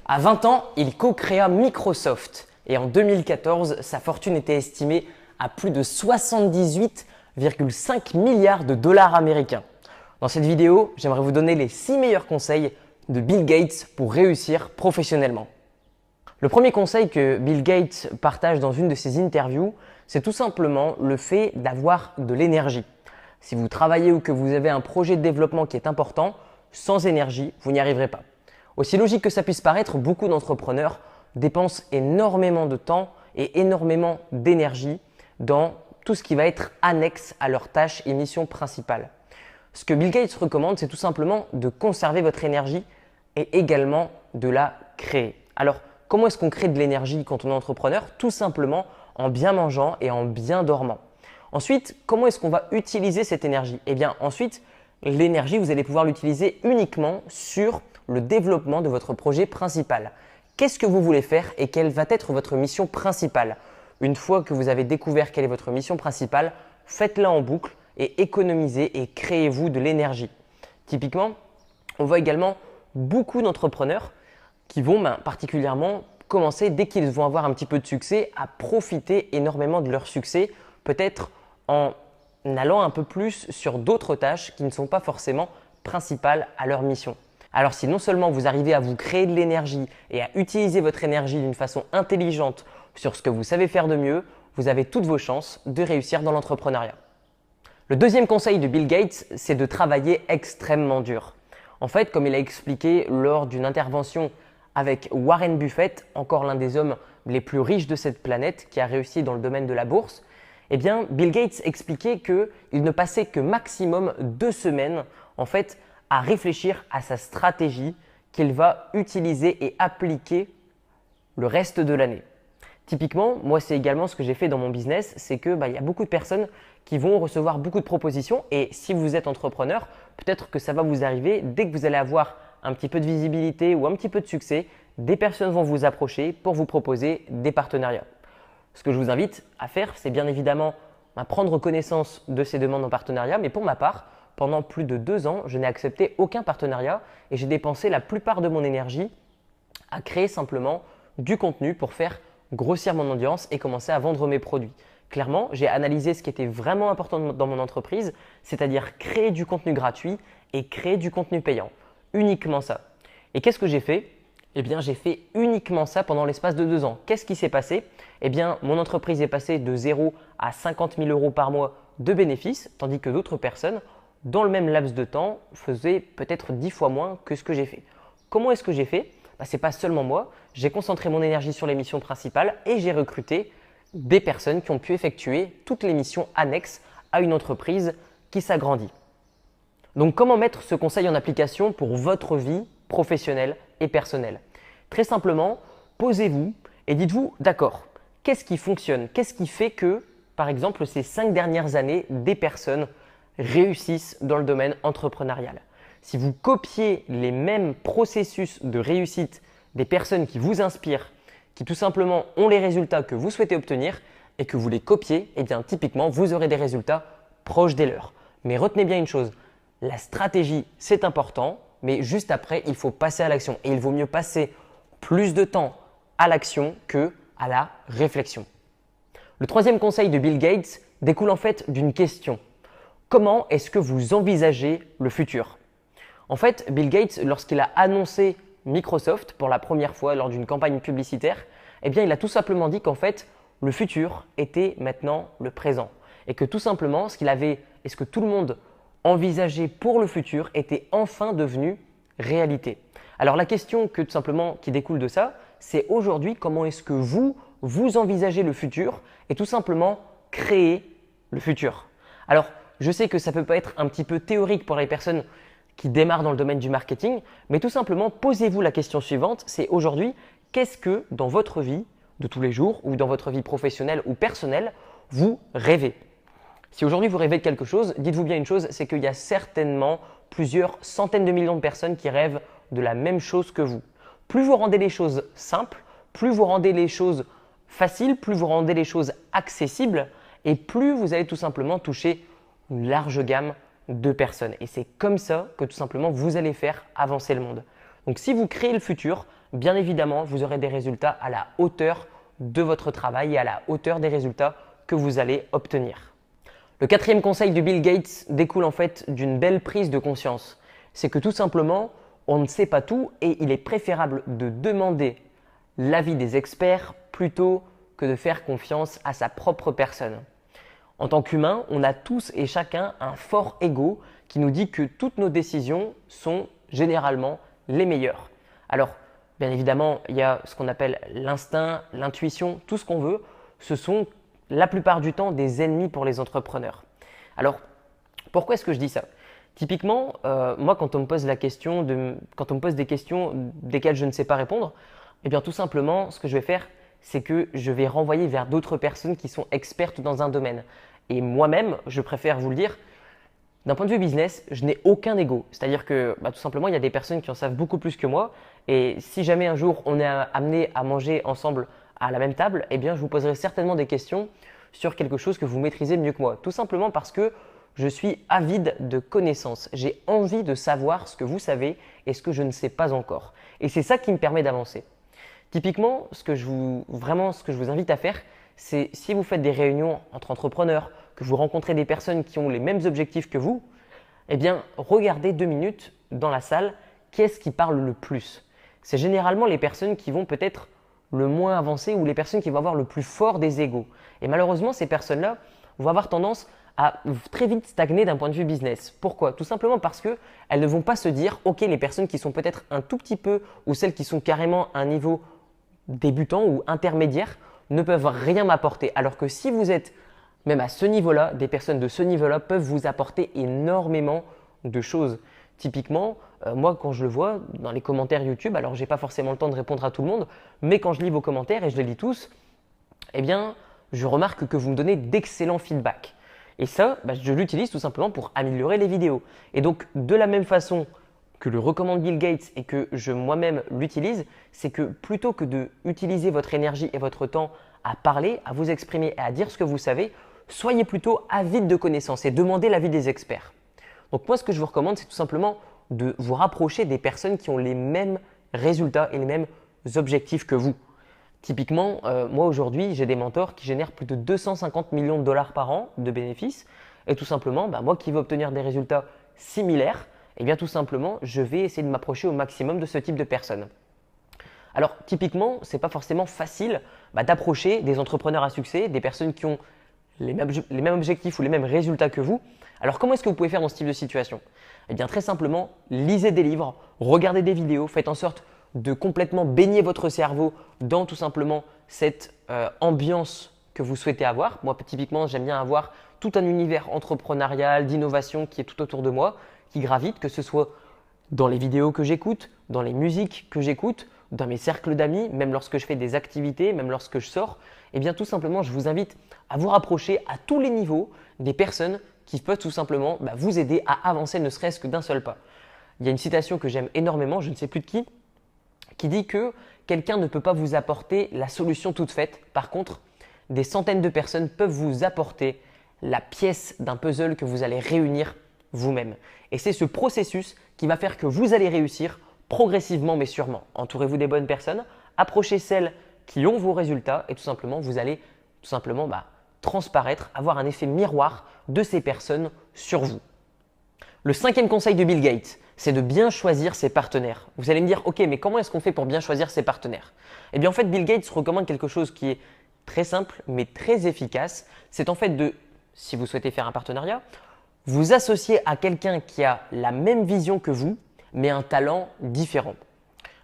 À 20 ans, il co-créa Microsoft et en 2014, sa fortune était estimée à plus de 78,5 milliards de dollars américains. Dans cette vidéo, j'aimerais vous donner les 6 meilleurs conseils de Bill Gates pour réussir professionnellement. Le premier conseil que Bill Gates partage dans une de ses interviews, c'est tout simplement le fait d'avoir de l'énergie. Si vous travaillez ou que vous avez un projet de développement qui est important, sans énergie, vous n'y arriverez pas. Aussi logique que ça puisse paraître, beaucoup d'entrepreneurs dépensent énormément de temps et énormément d'énergie dans tout ce qui va être annexe à leurs tâches et missions principales. Ce que Bill Gates recommande, c'est tout simplement de conserver votre énergie et également de la créer. Alors, comment est-ce qu'on crée de l'énergie quand on est entrepreneur? Tout simplement en bien mangeant et en bien dormant. Ensuite, comment est-ce qu'on va utiliser cette énergie? Eh bien, ensuite, l'énergie, vous allez pouvoir l'utiliser uniquement sur le développement de votre projet principal. Qu'est-ce que vous voulez faire et quelle va être votre mission principale? Une fois que vous avez découvert quelle est votre mission principale, faites-la en boucle et économisez et créez-vous de l'énergie. Typiquement, on voit également beaucoup d'entrepreneurs qui vont particulièrement commencer, dès qu'ils vont avoir un petit peu de succès, à profiter énormément de leur succès, peut-être en allant un peu plus sur d'autres tâches qui ne sont pas forcément principales à leur mission. Alors si non seulement vous arrivez à vous créer de l'énergie et à utiliser votre énergie d'une façon intelligente sur ce que vous savez faire de mieux, vous avez toutes vos chances de réussir dans l'entrepreneuriat. Le deuxième conseil de Bill Gates, c'est de travailler extrêmement dur. En fait, comme il a expliqué lors d'une intervention avec Warren Buffett, encore l'un des hommes les plus riches de cette planète qui a réussi dans le domaine de la bourse, eh bien, Bill Gates expliquait qu'il ne passait que maximum 2 semaines en fait, à réfléchir à sa stratégie qu'il va utiliser et appliquer le reste de l'année. Typiquement, moi, c'est également ce que j'ai fait dans mon business, c'est que y a beaucoup de personnes qui vont recevoir beaucoup de propositions et si vous êtes entrepreneur, peut-être que ça va vous arriver dès que vous allez avoir un petit peu de visibilité ou un petit peu de succès, des personnes vont vous approcher pour vous proposer des partenariats. Ce que je vous invite à faire, c'est bien évidemment prendre connaissance de ces demandes en partenariat, mais pour ma part, pendant plus de 2 ans, je n'ai accepté aucun partenariat et j'ai dépensé la plupart de mon énergie à créer simplement du contenu pour faire grossir mon audience et commencer à vendre mes produits. Clairement, j'ai analysé ce qui était vraiment important dans mon entreprise, c'est-à-dire créer du contenu gratuit et créer du contenu payant. Uniquement ça. Et qu'est-ce que j'ai fait? Eh bien, j'ai fait uniquement ça pendant l'espace de 2 ans. Qu'est-ce qui s'est passé? Eh bien, mon entreprise est passée de 0 à 50 000 euros par mois de bénéfices, tandis que d'autres personnes, dans le même laps de temps, faisaient peut-être 10 fois moins que ce que j'ai fait. Comment est-ce que j'ai fait? Ce n'est pas seulement moi. J'ai concentré mon énergie sur les missions principales et j'ai recruté des personnes qui ont pu effectuer toutes les missions annexes à une entreprise qui s'agrandit. Donc, comment mettre ce conseil en application pour votre vie professionnelle et personnelle? Très simplement, posez-vous et dites-vous, d'accord, qu'est-ce qui fonctionne? Qu'est-ce qui fait que, par exemple, ces 5 dernières années, des personnes réussissent dans le domaine entrepreneurial? Si vous copiez les mêmes processus de réussite des personnes qui vous inspirent, qui tout simplement ont les résultats que vous souhaitez obtenir et que vous les copiez, eh bien typiquement, vous aurez des résultats proches des leurs. Mais retenez bien une chose, la stratégie, c'est important, mais juste après, il faut passer à l'action. Et il vaut mieux passer plus de temps à l'action que à la réflexion. Le troisième conseil de Bill Gates découle en fait d'une question. Comment est-ce que vous envisagez le futur? En fait, Bill Gates, lorsqu'il a annoncé Microsoft pour la première fois lors d'une campagne publicitaire, eh bien, il a tout simplement dit qu'en fait, le futur était maintenant le présent. Et que tout simplement, ce qu'il avait et ce que tout le monde envisageait pour le futur était enfin devenu réalité. Alors la question qui découle de ça, c'est aujourd'hui comment est-ce que vous envisagez le futur et tout simplement créer le futur. Alors, je sais que ça peut pas être un petit peu théorique pour les personnes qui démarrent dans le domaine du marketing, mais tout simplement, posez-vous la question suivante, c'est aujourd'hui, qu'est-ce que dans votre vie de tous les jours ou dans votre vie professionnelle ou personnelle, vous rêvez? Si aujourd'hui vous rêvez de quelque chose, dites-vous bien une chose, c'est qu'il y a certainement plusieurs centaines de millions de personnes qui rêvent de la même chose que vous. Plus vous rendez les choses simples, plus vous rendez les choses faciles, plus vous rendez les choses accessibles et plus vous allez tout simplement toucher une large gamme de personnes. Et c'est comme ça que tout simplement vous allez faire avancer le monde. Donc si vous créez le futur, bien évidemment, vous aurez des résultats à la hauteur de votre travail et à la hauteur des résultats que vous allez obtenir. Le quatrième conseil de Bill Gates découle en fait d'une belle prise de conscience. C'est que tout simplement, on ne sait pas tout et il est préférable de demander l'avis des experts plutôt que de faire confiance à sa propre personne. En tant qu'humain, on a tous et chacun un fort ego qui nous dit que toutes nos décisions sont généralement les meilleures. Alors, bien évidemment, il y a ce qu'on appelle l'instinct, l'intuition, tout ce qu'on veut. Ce sont la plupart du temps des ennemis pour les entrepreneurs. Alors, pourquoi est-ce que je dis ça? Typiquement, moi, quand on me pose des questions desquelles je ne sais pas répondre, eh bien tout simplement, ce que je vais faire, c'est que je vais renvoyer vers d'autres personnes qui sont expertes dans un domaine. Et moi-même, je préfère vous le dire, d'un point de vue business, je n'ai aucun ego. C'est-à-dire que tout simplement, il y a des personnes qui en savent beaucoup plus que moi. Et si jamais un jour on est amené à manger ensemble à la même table, eh bien je vous poserai certainement des questions sur quelque chose que vous maîtrisez mieux que moi. Tout simplement parce que je suis avide de connaissances. J'ai envie de savoir ce que vous savez et ce que je ne sais pas encore. Et c'est ça qui me permet d'avancer. Typiquement, ce que je vous invite à faire, c'est si vous faites des réunions entre entrepreneurs, que vous rencontrez des personnes qui ont les mêmes objectifs que vous, eh bien, regardez 2 minutes dans la salle, qui est-ce qui parle le plus? C'est généralement les personnes qui vont peut-être le moins avancer ou les personnes qui vont avoir le plus fort des égos. Et malheureusement, ces personnes-là vont avoir tendance à très vite stagner d'un point de vue business. Pourquoi? Tout simplement parce qu'elles ne vont pas se dire, ok, les personnes qui sont peut-être un tout petit peu ou celles qui sont carrément à un niveau débutant ou intermédiaire ne peuvent rien m'apporter. Alors que si vous êtes même à ce niveau-là, des personnes de ce niveau-là peuvent vous apporter énormément de choses. Typiquement, moi quand je le vois dans les commentaires YouTube, alors je n'ai pas forcément le temps de répondre à tout le monde, mais quand je lis vos commentaires et je les lis tous, eh bien je remarque que vous me donnez d'excellents feedbacks. Et ça, je l'utilise tout simplement pour améliorer les vidéos. Et donc de la même façon que le recommande Bill Gates et que je moi-même l'utilise, c'est que plutôt que d'utiliser votre énergie et votre temps à parler, à vous exprimer et à dire ce que vous savez, soyez plutôt avide de connaissances et demandez l'avis des experts. Donc moi, ce que je vous recommande, c'est tout simplement de vous rapprocher des personnes qui ont les mêmes résultats et les mêmes objectifs que vous. Typiquement, moi aujourd'hui, j'ai des mentors qui génèrent plus de 250 millions de dollars par an de bénéfices. Et tout simplement, moi qui veux obtenir des résultats similaires, eh bien tout simplement, je vais essayer de m'approcher au maximum de ce type de personnes. Alors typiquement, ce n'est pas forcément facile d'approcher des entrepreneurs à succès, des personnes qui ont les mêmes objectifs ou les mêmes résultats que vous. Alors comment est-ce que vous pouvez faire dans ce type de situation? Eh bien très simplement, lisez des livres, regardez des vidéos, faites en sorte de complètement baigner votre cerveau dans tout simplement cette ambiance que vous souhaitez avoir. Moi typiquement, j'aime bien avoir tout un univers entrepreneurial, d'innovation qui est tout autour de moi, qui gravite, que ce soit dans les vidéos que j'écoute, dans les musiques que j'écoute, dans mes cercles d'amis, même lorsque je fais des activités, même lorsque je sors. Eh bien tout simplement, je vous invite à vous rapprocher à tous les niveaux des personnes qui peuvent tout simplement vous aider à avancer ne serait-ce que d'un seul pas. Il y a une citation que j'aime énormément, je ne sais plus de qui dit que quelqu'un ne peut pas vous apporter la solution toute faite. Par contre, des centaines de personnes peuvent vous apporter la pièce d'un puzzle que vous allez réunir vous-même. Et c'est ce processus qui va faire que vous allez réussir progressivement mais sûrement. Entourez-vous des bonnes personnes, approchez celles qui ont vos résultats et tout simplement, vous allez tout simplement transparaître, avoir un effet miroir de ces personnes sur vous. Le 5e conseil de Bill Gates, c'est de bien choisir ses partenaires. Vous allez me dire, ok, mais comment est-ce qu'on fait pour bien choisir ses partenaires? Eh bien en fait, Bill Gates recommande quelque chose qui est très simple mais très efficace. C'est en fait de, si vous souhaitez faire un partenariat, vous associer à quelqu'un qui a la même vision que vous, mais un talent différent.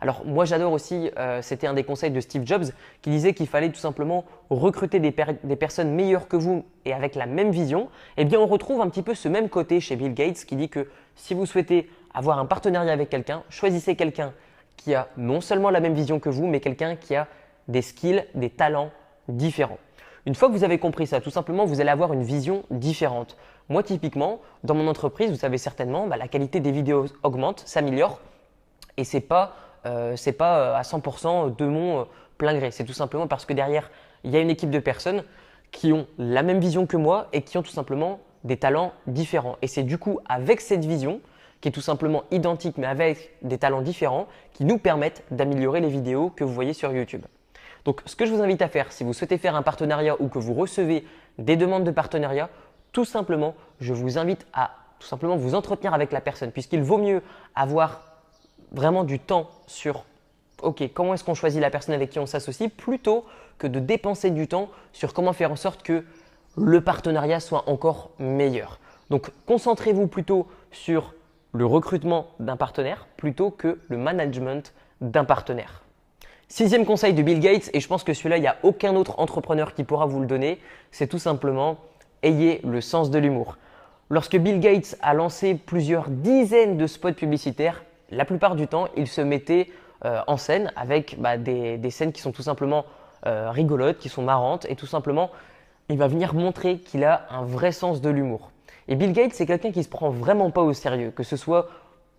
Alors moi j'adore aussi, c'était un des conseils de Steve Jobs qui disait qu'il fallait tout simplement recruter des personnes meilleures que vous et avec la même vision. Eh bien on retrouve un petit peu ce même côté chez Bill Gates qui dit que si vous souhaitez avoir un partenariat avec quelqu'un, choisissez quelqu'un qui a non seulement la même vision que vous, mais quelqu'un qui a des skills, des talents différents. Une fois que vous avez compris ça, tout simplement, vous allez avoir une vision différente. Moi, typiquement, dans mon entreprise, vous savez certainement, la qualité des vidéos augmente, s'améliore et ce n'est pas à 100% de mon plein gré. C'est tout simplement parce que derrière, il y a une équipe de personnes qui ont la même vision que moi et qui ont tout simplement des talents différents. Et c'est du coup avec cette vision qui est tout simplement identique mais avec des talents différents qui nous permettent d'améliorer les vidéos que vous voyez sur YouTube. Donc ce que je vous invite à faire, si vous souhaitez faire un partenariat ou que vous recevez des demandes de partenariat, tout simplement, je vous invite à tout simplement vous entretenir avec la personne puisqu'il vaut mieux avoir vraiment du temps sur comment est-ce qu'on choisit la personne avec qui on s'associe plutôt que de dépenser du temps sur comment faire en sorte que le partenariat soit encore meilleur. Donc concentrez-vous plutôt sur le recrutement d'un partenaire plutôt que le management d'un partenaire. Sixième conseil de Bill Gates, et je pense que celui-là, il n'y a aucun autre entrepreneur qui pourra vous le donner, c'est tout simplement ayez le sens de l'humour. Lorsque Bill Gates a lancé plusieurs dizaines de spots publicitaires, la plupart du temps, il se mettait en scène avec des scènes qui sont tout simplement rigolotes, qui sont marrantes et tout simplement, il va venir montrer qu'il a un vrai sens de l'humour. Et Bill Gates, c'est quelqu'un qui ne se prend vraiment pas au sérieux, que ce soit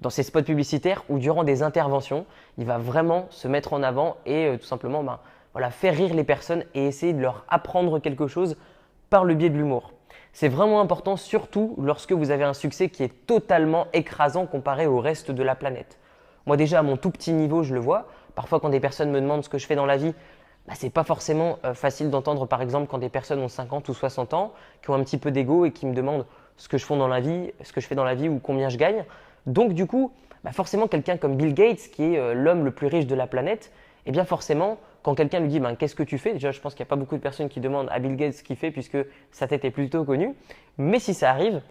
dans ses spots publicitaires ou durant des interventions. Il va vraiment se mettre en avant et tout simplement faire rire les personnes et essayer de leur apprendre quelque chose par le biais de l'humour. C'est vraiment important, surtout lorsque vous avez un succès qui est totalement écrasant comparé au reste de la planète. Moi déjà, à mon tout petit niveau, je le vois. Parfois, quand des personnes me demandent ce que je fais dans la vie, ce n'est pas forcément facile d'entendre, par exemple, quand des personnes ont 50 ou 60 ans, qui ont un petit peu d'ego et qui me demandent ce que je fais dans la vie ou combien je gagne. Donc du coup, forcément, quelqu'un comme Bill Gates, qui est l'homme le plus riche de la planète, eh bien forcément, quand quelqu'un lui dit qu'est-ce que tu fais? Déjà, je pense qu'il n'y a pas beaucoup de personnes qui demandent à Bill Gates ce qu'il fait puisque sa tête est plutôt connue. Mais si ça arrive,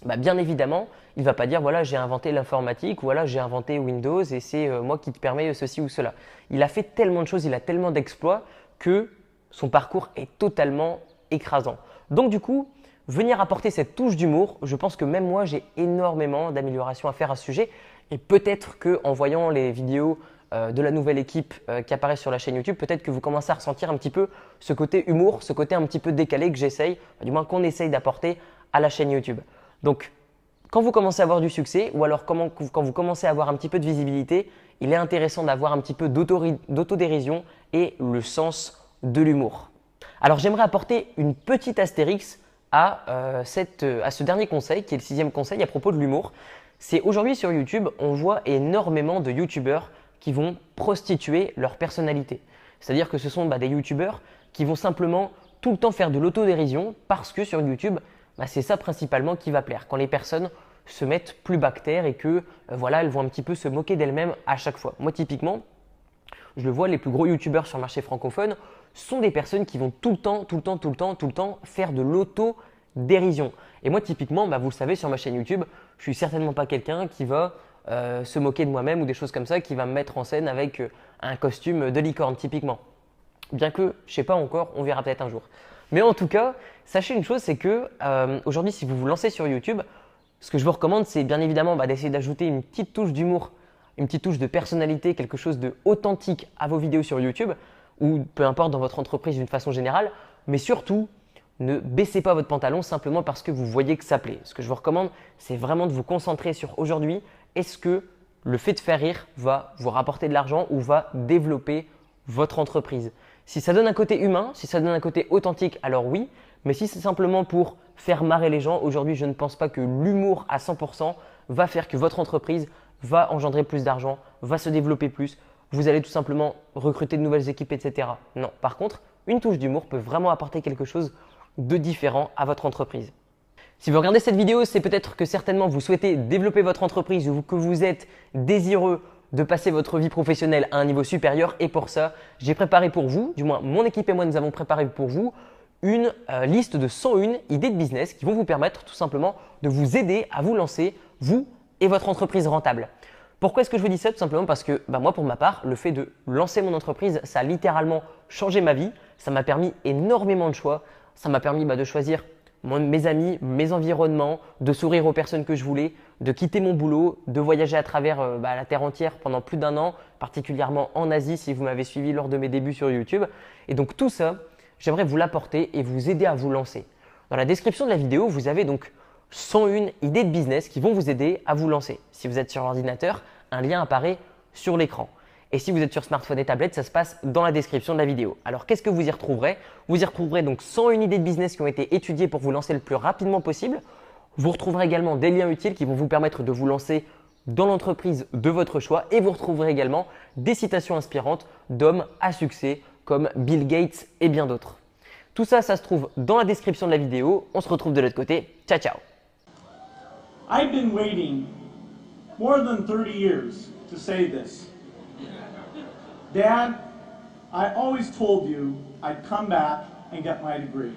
bien évidemment, il ne va pas dire voilà, j'ai inventé l'informatique ou voilà, j'ai inventé Windows et c'est moi qui te permets ceci ou cela. Il a fait tellement de choses, il a tellement d'exploits que son parcours est totalement écrasant. Donc du coup, venir apporter cette touche d'humour, je pense que même moi, j'ai énormément d'améliorations à faire à ce sujet. Et peut-être qu'en voyant les vidéos de la nouvelle équipe qui apparaît sur la chaîne YouTube, peut-être que vous commencez à ressentir un petit peu ce côté humour, ce côté un petit peu décalé que j'essaye, du moins qu'on essaye d'apporter à la chaîne YouTube. Donc, quand vous commencez à avoir du succès ou alors quand vous commencez à avoir un petit peu de visibilité, il est intéressant d'avoir un petit peu d'autodérision et le sens de l'humour. Alors, j'aimerais apporter une petite astérix à ce dernier conseil, qui est le sixième conseil à propos de l'humour. C'est aujourd'hui sur YouTube, on voit énormément de YouTubeurs qui vont prostituer leur personnalité. C'est-à-dire que ce sont des YouTubeurs qui vont simplement tout le temps faire de l'autodérision parce que sur YouTube, c'est ça principalement qui va plaire. Quand les personnes se mettent plus bactères et que elles vont un petit peu se moquer d'elles-mêmes à chaque fois. Moi typiquement, je le vois, les plus gros YouTubeurs sur le marché francophone sont des personnes qui vont tout le temps faire de l'autodérision. Et moi typiquement, vous le savez, sur ma chaîne YouTube, je suis certainement pas quelqu'un qui va se moquer de moi-même ou des choses comme ça, qui va me mettre en scène avec un costume de licorne typiquement. Bien que, je ne sais pas encore, on verra peut-être un jour. Mais en tout cas, sachez une chose, c'est que aujourd'hui, si vous vous lancez sur YouTube, ce que je vous recommande, c'est bien évidemment d'essayer d'ajouter une petite touche d'humour, une petite touche de personnalité, quelque chose d'authentique à vos vidéos sur YouTube ou peu importe dans votre entreprise d'une façon générale. Mais surtout, ne baissez pas votre pantalon simplement parce que vous voyez que ça plaît. Ce que je vous recommande, c'est vraiment de vous concentrer sur aujourd'hui, est-ce que le fait de faire rire va vous rapporter de l'argent ou va développer votre entreprise? Si ça donne un côté humain, si ça donne un côté authentique, alors oui. Mais si c'est simplement pour faire marrer les gens, aujourd'hui, je ne pense pas que l'humour à 100% va faire que votre entreprise va engendrer plus d'argent, va se développer plus. Vous allez tout simplement recruter de nouvelles équipes, etc. Non. Par contre, une touche d'humour peut vraiment apporter quelque chose de différent à votre entreprise. Si vous regardez cette vidéo, c'est peut-être que certainement vous souhaitez développer votre entreprise ou que vous êtes désireux de passer votre vie professionnelle à un niveau supérieur. Et pour ça, j'ai préparé pour vous, du moins mon équipe et moi, nous avons préparé pour vous une liste de 101 idées de business qui vont vous permettre tout simplement de vous aider à vous lancer, vous et votre entreprise rentable. Pourquoi est-ce que je vous dis ça? Tout simplement parce que moi, pour ma part, le fait de lancer mon entreprise, ça a littéralement changé ma vie. Ça m'a permis énormément de choix. Ça m'a permis de choisir mes amis, mes environnements, de sourire aux personnes que je voulais, de quitter mon boulot, de voyager à travers la terre entière pendant plus d'1 an, particulièrement en Asie si vous m'avez suivi lors de mes débuts sur YouTube. Et donc tout ça, j'aimerais vous l'apporter et vous aider à vous lancer. Dans la description de la vidéo, vous avez donc 101 idées de business qui vont vous aider à vous lancer. Si vous êtes sur l'ordinateur, un lien apparaît sur l'écran. Et si vous êtes sur smartphone et tablette, ça se passe dans la description de la vidéo. Alors, qu'est-ce que vous y retrouverez? Vous y retrouverez donc 101 idées de business qui ont été étudiées pour vous lancer le plus rapidement possible. Vous retrouverez également des liens utiles qui vont vous permettre de vous lancer dans l'entreprise de votre choix et vous retrouverez également des citations inspirantes d'hommes à succès comme Bill Gates et bien d'autres. Tout ça, ça se trouve dans la description de la vidéo. On se retrouve de l'autre côté. Ciao, ciao! I've been waiting more than 30 years to say this. Dad, I always told you I'd come back and get my degree.